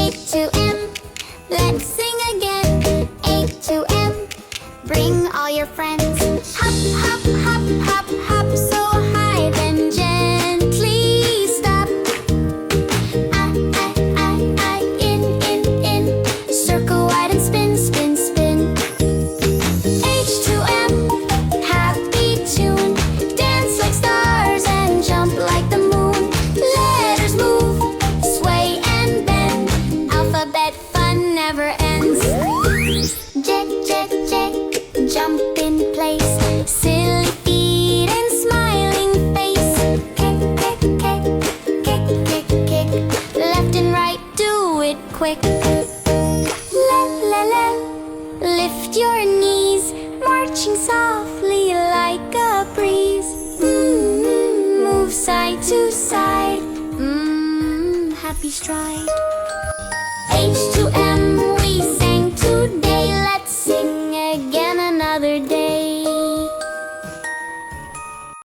A to M, let's sing again. A to M, bring all your friends. Hop, hop, hop, hop, hop so high, then gently stop. I, in, circle wide and spin, spin, spin. H to M, happy tune, dance like stars and jump like the moon. Letters move, sway and bend, alphabet fun never ends. J, J, J, jump in place, silly feet and smiling face. Kick, kick, kick, kick, kick, kick, left and right, do it quick. La, la, la, lift your knees, marching softly like a breeze. Move side to side, happy stride.